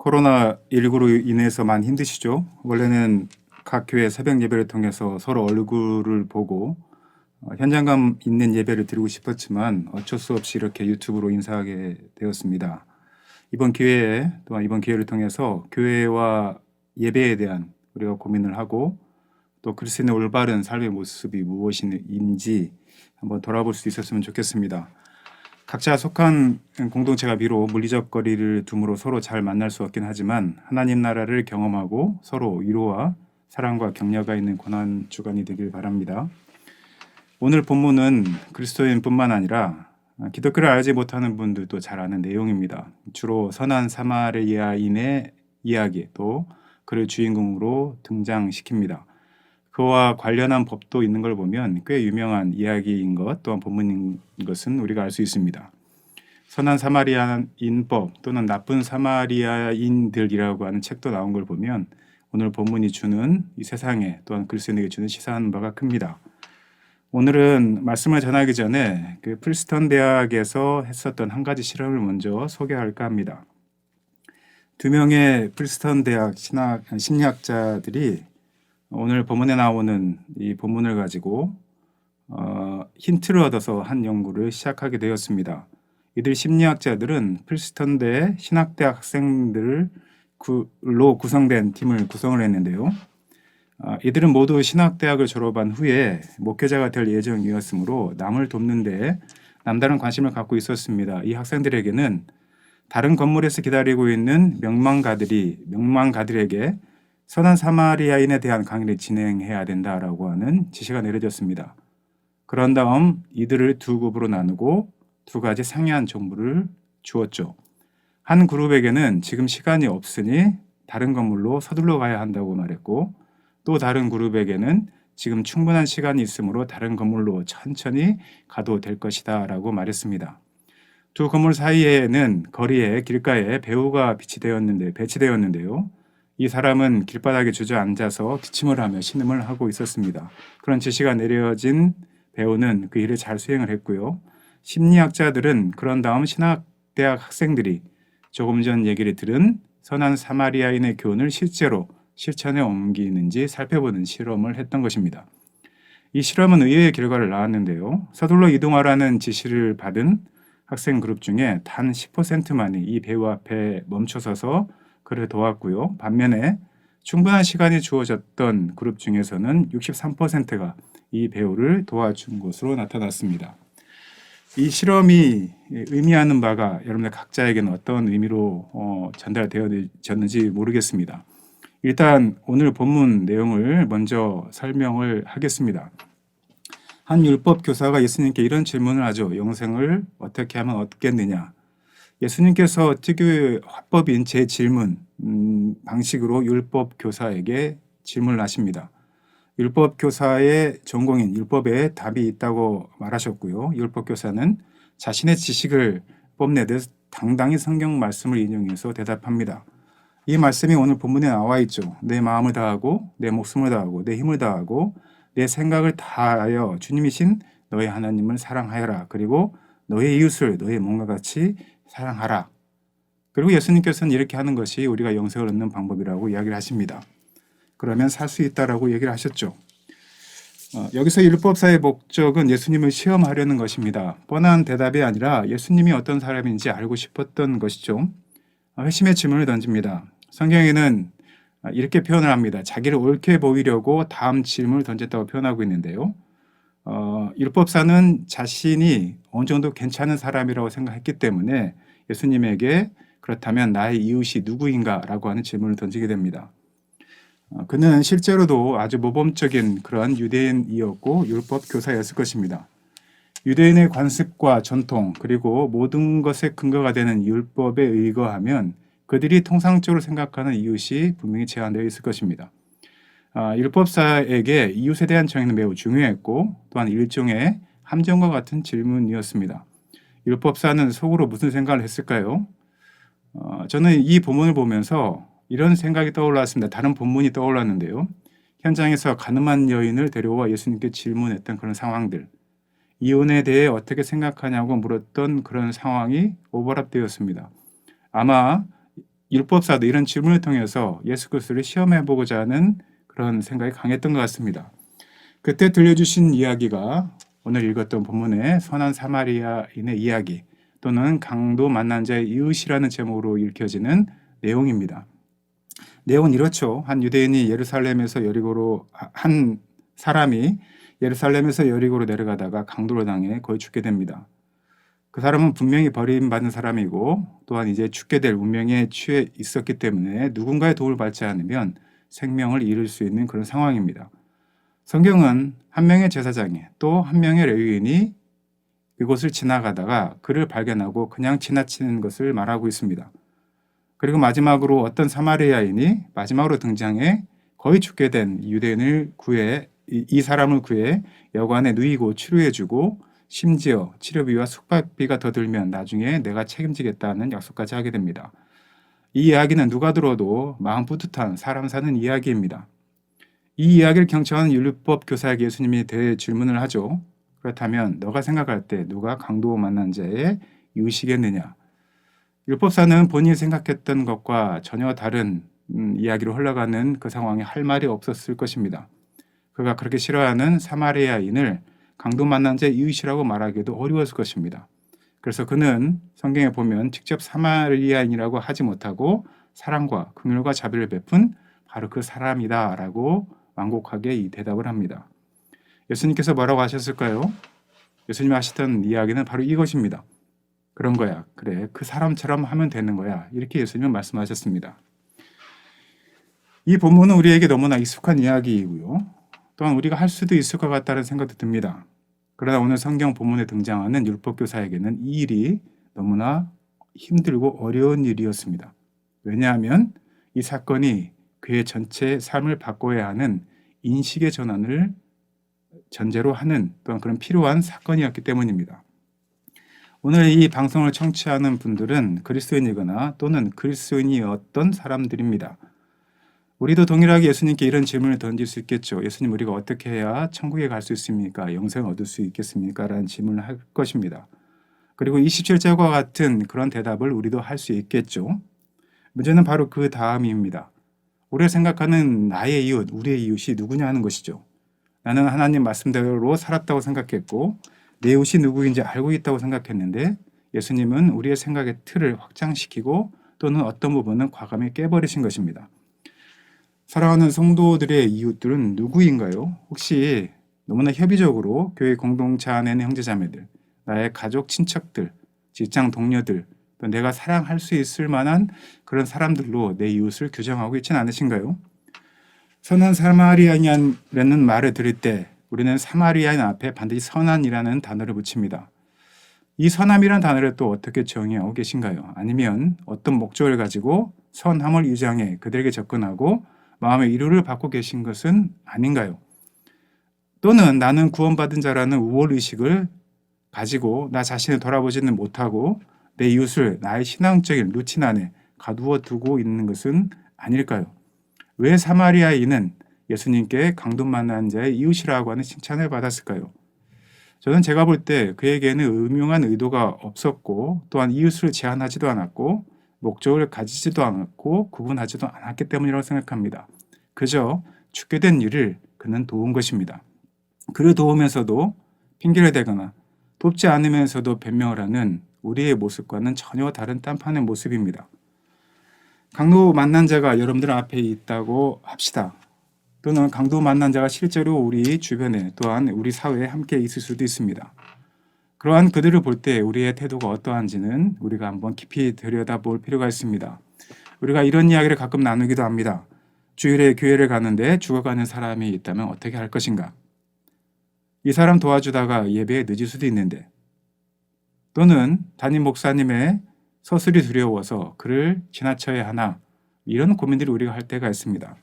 코로나19로 인해서 많이 힘드시죠? 원래는 각 교회 새벽 예배를 통해서 서로 얼굴을 보고 현장감 있는 예배를 드리고 싶었지만 어쩔 수 없이 이렇게 유튜브로 인사하게 되었습니다. 이번 기회에 또한 이번 기회를 통해서 교회와 예배에 대한 우리가 고민을 하고 또 그리스도인의 올바른 삶의 모습이 무엇인지 한번 돌아볼 수 있었으면 좋겠습니다. 각자 속한 공동체가 비록 물리적 거리를 둠으로 서로 잘 만날 수 없긴 하지만 하나님 나라를 경험하고 서로 위로와 사랑과 격려가 있는 고난 주간이 되길 바랍니다. 오늘 본문은 그리스도인뿐만 아니라 기독교를 알지 못하는 분들도 잘 아는 내용입니다. 주로 선한 사마리아인의 이야기 또 그를 주인공으로 등장시킵니다. 그와 관련한 법도 있는 걸 보면 꽤 유명한 이야기인 것 또한 본문인 것은 우리가 알 수 있습니다. 선한 사마리아인법 또는 나쁜 사마리아인들이라고 하는 책도 나온 걸 보면 오늘 본문이 주는 이 세상에 또한 그리스도인에게 주는 시사하는 바가 큽니다. 오늘은 말씀을 전하기 전에 그 프린스턴 대학에서 했었던 한 가지 실험을 먼저 소개할까 합니다. 두 명의 프린스턴 대학 심리학자들이 오늘 본문에 나오는 이 본문을 가지고 힌트를 얻어서 한 연구를 시작하게 되었습니다. 이들 심리학자들은 프린스턴대 신학대학 학생들로 구성된 팀을 구성을 했는데요. 이들은 모두 신학대학을 졸업한 후에 목회자가 될 예정이었으므로 남을 돕는 데 남다른 관심을 갖고 있었습니다. 이 학생들에게는 다른 건물에서 기다리고 있는 명망가들에게 선한 사마리아인에 대한 강의를 진행해야 된다라고 하는 지시가 내려졌습니다. 그런 다음 이들을 두 그룹으로 나누고 두 가지 상이한 정보를 주었죠. 한 그룹에게는 지금 시간이 없으니 다른 건물로 서둘러 가야 한다고 말했고 또 다른 그룹에게는 지금 충분한 시간이 있으므로 다른 건물로 천천히 가도 될 것이다 라고 말했습니다. 두 건물 사이에는 거리에 길가에 배우가 배치되었는데요. 이 사람은 길바닥에 주저앉아서 기침을 하며 신음을 하고 있었습니다. 그런 지시가 내려진 배우는 그 일을 잘 수행을 했고요. 심리학자들은 그런 다음 신학대학 학생들이 조금 전 얘기를 들은 선한 사마리아인의 교훈을 실제로 실천에 옮기는지 살펴보는 실험을 했던 것입니다. 이 실험은 의외의 결과를 낳았는데요. 서둘러 이동하라는 지시를 받은 학생 그룹 중에 단 10%만이 이 배우 앞에 멈춰서서 그를 도왔고요. 반면에 충분한 시간이 주어졌던 그룹 중에서는 63%가 이 배우를 도와준 것으로 나타났습니다. 이 실험이 의미하는 바가 여러분들 각자에게는 어떤 의미로 전달되어졌는지 모르겠습니다. 일단 오늘 본문 내용을 먼저 설명을 하겠습니다. 한 율법 교사가 예수님께 이런 질문을 하죠. 영생을 어떻게 하면 얻겠느냐. 예수님께서 특유의 화법인 제 질문 방식으로 율법 교사에게 질문을 하십니다. 율법 교사의 전공인 율법에 답이 있다고 말하셨고요. 율법 교사는 자신의 지식을 뽐내듯 당당히 성경 말씀을 인용해서 대답합니다. 이 말씀이 오늘 본문에 나와 있죠. 내 마음을 다하고 내 목숨을 다하고 내 힘을 다하고 내 생각을 다하여 주님이신 너의 하나님을 사랑하여라. 그리고 너의 이웃을 너의 몸과 같이 사랑하라. 그리고 예수님께서는 이렇게 하는 것이 우리가 영생을 얻는 방법이라고 이야기를 하십니다. 그러면 살 수 있다라고 얘기를 하셨죠. 여기서 율법사의 목적은 예수님을 시험하려는 것입니다. 뻔한 대답이 아니라 예수님이 어떤 사람인지 알고 싶었던 것이죠. 회심의 질문을 던집니다. 성경에는 이렇게 표현을 합니다. 자기를 옳게 보이려고 다음 질문을 던졌다고 표현하고 있는데요. 율법사는 자신이 어느 정도 괜찮은 사람이라고 생각했기 때문에 예수님에게 그렇다면 나의 이웃이 누구인가? 라고 하는 질문을 던지게 됩니다. 그는 실제로도 아주 모범적인 그러한 유대인이었고 율법 교사였을 것입니다. 유대인의 관습과 전통 그리고 모든 것의 근거가 되는 율법에 의거하면 그들이 통상적으로 생각하는 이웃이 분명히 제한되어 있을 것입니다. 율법사에게 이웃에 대한 정의는 매우 중요했고 또한 일종의 함정과 같은 질문이었습니다. 율법사는 속으로 무슨 생각을 했을까요? 저는 이 본문을 보면서 이런 생각이 떠올랐습니다. 다른 본문이 떠올랐는데요. 현장에서 가늠한 여인을 데려와 예수님께 질문했던 그런 상황들, 이혼에 대해 어떻게 생각하냐고 물었던 그런 상황이 오버랩되었습니다. 아마 율법사도 이런 질문을 통해서 예수 그리스도를 시험해보고자 하는 그런 생각이 강했던 것 같습니다. 그때 들려주신 이야기가 오늘 읽었던 본문의 선한 사마리아인의 이야기 또는 강도 만난 자의 이웃이라는 제목으로 읽혀지는 내용입니다. 내용은 이렇죠. 한 사람이 예루살렘에서 여리고로 내려가다가 강도로 당해 거의 죽게 됩니다. 그 사람은 분명히 버림받은 사람이고 또한 이제 죽게 될 운명에 처해 있었기 때문에 누군가의 도움을 받지 않으면 생명을 잃을 수 있는 그런 상황입니다. 성경은 한 명의 제사장이 또 한 명의 레위인이 이곳을 지나가다가 그를 발견하고 그냥 지나치는 것을 말하고 있습니다. 그리고 마지막으로 어떤 사마리아인이 마지막으로 등장해 거의 죽게 된 유대인을 구해 이 사람을 구해 여관에 누이고 치료해주고 심지어 치료비와 숙박비가 더 들면 나중에 내가 책임지겠다는 약속까지 하게 됩니다. 이 이야기는 누가 들어도 마음 뿌듯한 사람 사는 이야기입니다. 이 이야기를 경청하는 율법 교사에게 예수님이 대질문을 하죠. 그렇다면 너가 생각할 때 누가 강도 만난 자의 이웃이겠느냐? 율법사는 본인이 생각했던 것과 전혀 다른 이야기로 흘러가는 그 상황에 할 말이 없었을 것입니다. 그가 그렇게 싫어하는 사마리아인을 강도 만난 자의 이웃이라고 말하기도 어려웠을 것입니다. 그래서 그는 성경에 보면 직접 사마리아인이라고 하지 못하고 사랑과 긍휼과 자비를 베푼 바로 그 사람이다라고 완곡하게 이 대답을 합니다. 예수님께서 뭐라고 하셨을까요? 예수님이 하시던 이야기는 바로 이것입니다. 그런 거야. 그래. 그 사람처럼 하면 되는 거야. 이렇게 예수님은 말씀하셨습니다. 이 본문은 우리에게 너무나 익숙한 이야기이고요. 또한 우리가 할 수도 있을 것 같다는 생각도 듭니다. 그러나 오늘 성경 본문에 등장하는 율법교사에게는 이 일이 너무나 힘들고 어려운 일이었습니다. 왜냐하면 이 사건이 그의 전체 삶을 바꿔야 하는 인식의 전환을 전제로 하는 또한 그런 필요한 사건이었기 때문입니다. 오늘 이 방송을 청취하는 분들은 그리스도인이거나 또는 그리스도인이었던 사람들입니다. 우리도 동일하게 예수님께 이런 질문을 던질 수 있겠죠. 예수님, 우리가 어떻게 해야 천국에 갈 수 있습니까? 영생을 얻을 수 있겠습니까? 라는 질문을 할 것입니다. 그리고 27절과 같은 그런 대답을 우리도 할 수 있겠죠. 문제는 바로 그 다음입니다. 우리가 생각하는 나의 이웃, 우리의 이웃이 누구냐 하는 것이죠. 나는 하나님 말씀대로 살았다고 생각했고 내 이웃이 누구인지 알고 있다고 생각했는데 예수님은 우리의 생각의 틀을 확장시키고 또는 어떤 부분은 과감히 깨버리신 것입니다. 사랑하는 성도들의 이웃들은 누구인가요? 혹시 너무나 협의적으로 교회 공동체 안에 있는 형제자매들, 나의 가족, 친척들, 직장 동료들, 또 내가 사랑할 수 있을 만한 그런 사람들로 내 이웃을 규정하고 있지는 않으신가요? 선한 사마리아인이라는 말을 들을 때 우리는 사마리아인 앞에 반드시 선한이라는 단어를 붙입니다. 이 선함이라는 단어를 또 어떻게 정의하고 계신가요? 아니면 어떤 목적을 가지고 선함을 유지해 그들에게 접근하고 마음의 위로를 받고 계신 것은 아닌가요? 또는 나는 구원받은 자라는 우월의식을 가지고 나 자신을 돌아보지는 못하고 내 이웃을 나의 신앙적인 루틴 안에 가두어 두고 있는 것은 아닐까요? 왜 사마리아인은 예수님께 강도 만난 자의 이웃이라고 하는 칭찬을 받았을까요? 저는 제가 볼 때 그에게는 음흉한 의도가 없었고 또한 이웃을 제한하지도 않았고 목적을 가지지도 않았고 구분하지도 않았기 때문이라고 생각합니다. 그저 죽게 된 일을 그는 도운 것입니다. 그를 도우면서도 핑계를 대거나 돕지 않으면서도 변명을 하는 우리의 모습과는 전혀 다른 딴판의 모습입니다. 강도 만난 자가 여러분들 앞에 있다고 합시다. 또는 강도 만난 자가 실제로 우리 주변에 또한 우리 사회에 함께 있을 수도 있습니다. 그러한 그들을 볼 때 우리의 태도가 어떠한지는 우리가 한번 깊이 들여다볼 필요가 있습니다. 우리가 이런 이야기를 가끔 나누기도 합니다. 주일에 교회를 가는데 죽어가는 사람이 있다면 어떻게 할 것인가? 이 사람 도와주다가 예배에 늦을 수도 있는데 또는 담임 목사님의 서술이 두려워서 그를 지나쳐야 하나 이런 고민들이 우리가 할 때가 있습니다.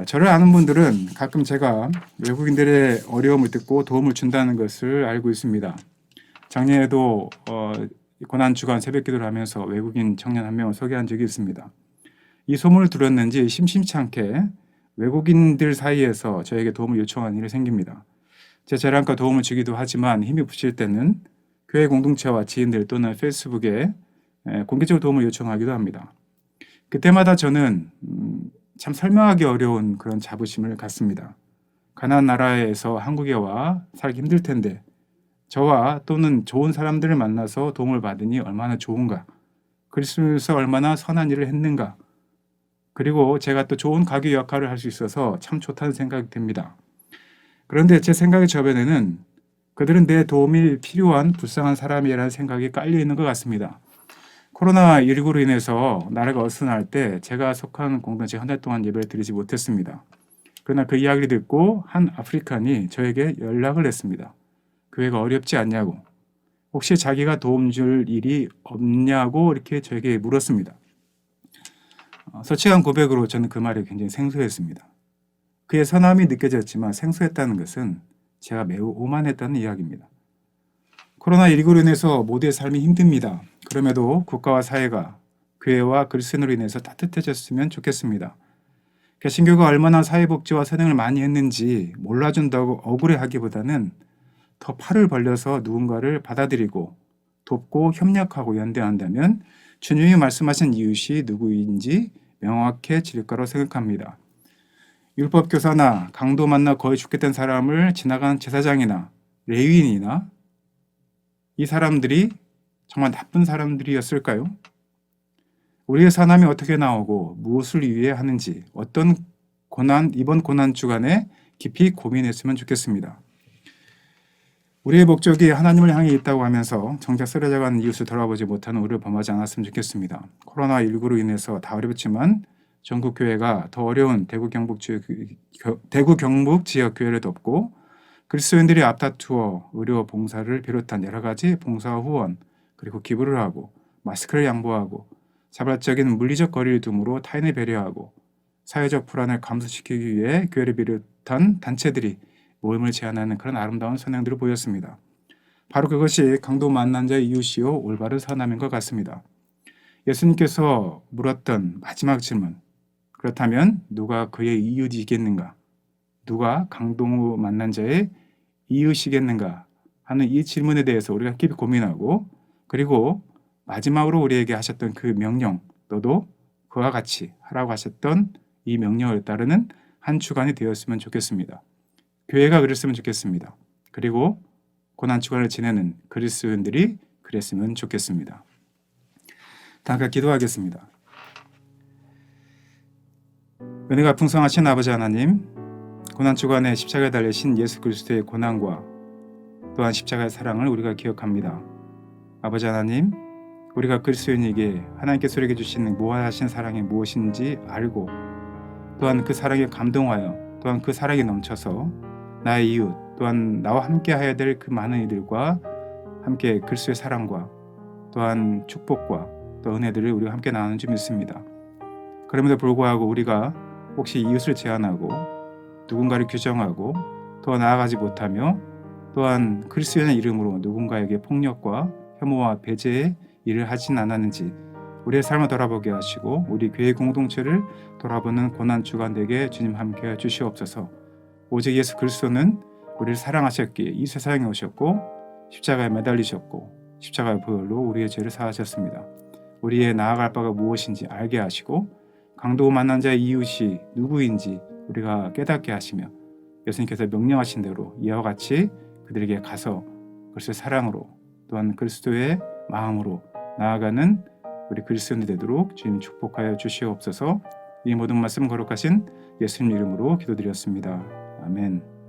저를 아는 분들은 가끔 제가 외국인들의 어려움을 듣고 도움을 준다는 것을 알고 있습니다. 작년에도 고난주간 새벽기도를 하면서 외국인 청년 한 명을 소개한 적이 있습니다. 이 소문을 들었는지 심심치 않게 외국인들 사이에서 저에게 도움을 요청하는 일이 생깁니다. 제 재량과 도움을 주기도 하지만 힘이 부실 때는 교회 공동체와 지인들 또는 페이스북에 공개적으로 도움을 요청하기도 합니다. 그때마다 저는 참 설명하기 어려운 그런 자부심을 갖습니다. 가난한 나라에서 한국에 와 살기 힘들 텐데 저와 또는 좋은 사람들을 만나서 도움을 받으니 얼마나 좋은가. 그리스도에서 얼마나 선한 일을 했는가. 그리고 제가 또 좋은 가교 역할을 할 수 있어서 참 좋다는 생각이 듭니다. 그런데 제 생각의 저변에는 그들은 내 도움이 필요한 불쌍한 사람이라는 생각이 깔려 있는 것 같습니다. 코로나19로 인해서 나라가 어수선할 때 제가 속한 공동체 한 달 동안 예배를 드리지 못했습니다. 그러나 그 이야기를 듣고 한 아프리칸이 저에게 연락을 했습니다. 교회가 어렵지 않냐고, 혹시 자기가 도움 줄 일이 없냐고 이렇게 저에게 물었습니다. 솔직한 고백으로 저는 그 말이 굉장히 생소했습니다. 그의 선함이 느껴졌지만 생소했다는 것은 제가 매우 오만했다는 이야기입니다. 코로나19로 인해서 모두의 삶이 힘듭니다. 그럼에도 국가와 사회가 교회와 그리스도인으로 인해서 따뜻해졌으면 좋겠습니다. 개신교가 얼마나 사회복지와 선행을 많이 했는지 몰라준다고 억울해하기보다는 더 팔을 벌려서 누군가를 받아들이고 돕고 협력하고 연대한다면 주님이 말씀하신 이웃이 누구인지 명확해질 거라고 생각합니다. 율법교사나 강도 만나 거의 죽겠던 사람을 지나간 제사장이나 레위인이나 이 사람들이 정말 나쁜 사람들이었을까요? 우리의 선함이 어떻게 나오고 무엇을 위해 하는지 어떤 이번 고난 주간에 깊이 고민했으면 좋겠습니다. 우리의 목적이 하나님을 향해 있다고 하면서 정작 쓰러져가는 이웃을 돌아보지 못하는 우리를 범하지 않았으면 좋겠습니다. 코로나19로 인해서 다 어렵지만 전국 교회가 더 어려운 대구 경북 지역 교회를 돕고 그리스도인들이 앞다투어 의료 봉사를 비롯한 여러 가지 봉사 후원 그리고 기부를 하고 마스크를 양보하고 자발적인 물리적 거리를 둠으로 타인을 배려하고 사회적 불안을 감소시키기 위해 교회를 비롯한 단체들이 모임을 제안하는 그런 아름다운 선행들을 보였습니다. 바로 그것이 강도 만난 자의 이웃이요 올바른 선함인 것 같습니다. 예수님께서 물었던 마지막 질문, 그렇다면 누가 그의 이웃이겠는가? 누가 강도 만난 자의 이웃이겠는가? 하는 이 질문에 대해서 우리가 깊이 고민하고 그리고 마지막으로 우리에게 하셨던 그 명령, 너도 그와 같이 하라고 하셨던 이 명령을 따르는 한 주간이 되었으면 좋겠습니다. 교회가 그랬으면 좋겠습니다. 그리고 고난 주간을 지내는 그리스도인들이 그랬으면 좋겠습니다. 다음과 기도하겠습니다. 은혜가 풍성하신 아버지 하나님, 고난 주간에 십자가에 달리신 예수 그리스도의 고난과 또한 십자가의 사랑을 우리가 기억합니다. 아버지 하나님, 우리가 그리스도인에게 하나님께서 우리에게 주신 무한하신 사랑이 무엇인지 알고 또한 그 사랑에 감동하여 또한 그 사랑이 넘쳐서 나의 이웃 또한 나와 함께 해야 될 그 많은 이들과 함께 그리스도의 사랑과 또한 축복과 또 은혜들을 우리가 함께 나누는 줄 믿습니다. 그럼에도 불구하고 우리가 혹시 이웃을 제한하고 누군가를 규정하고 또 나아가지 못하며 또한 그리스도의 이름으로 누군가에게 폭력과 혐오와 배제의 일을 하진 않았는지 우리의 삶을 돌아보게 하시고 우리 교회 공동체를 돌아보는 고난 주간 되게 주님 함께해 주시옵소서. 오직 예수 그리스도는 우리를 사랑하셨기에 이 세상에 오셨고 십자가에 매달리셨고 십자가의 보혈로 우리의 죄를 사하셨습니다. 우리의 나아갈 바가 무엇인지 알게 하시고 강도 만난 자의 이웃이 누구인지 우리가 깨닫게 하시며 예수님께서 명령하신 대로 이와 같이 그들에게 가서 그리스도의 사랑으로 또한 그리스도의 마음으로 나아가는 우리 그리스도인이 되도록 주님 축복하여 주시옵소서. 이 모든 말씀 거룩하신 예수님 이름으로 기도드렸습니다. 아멘.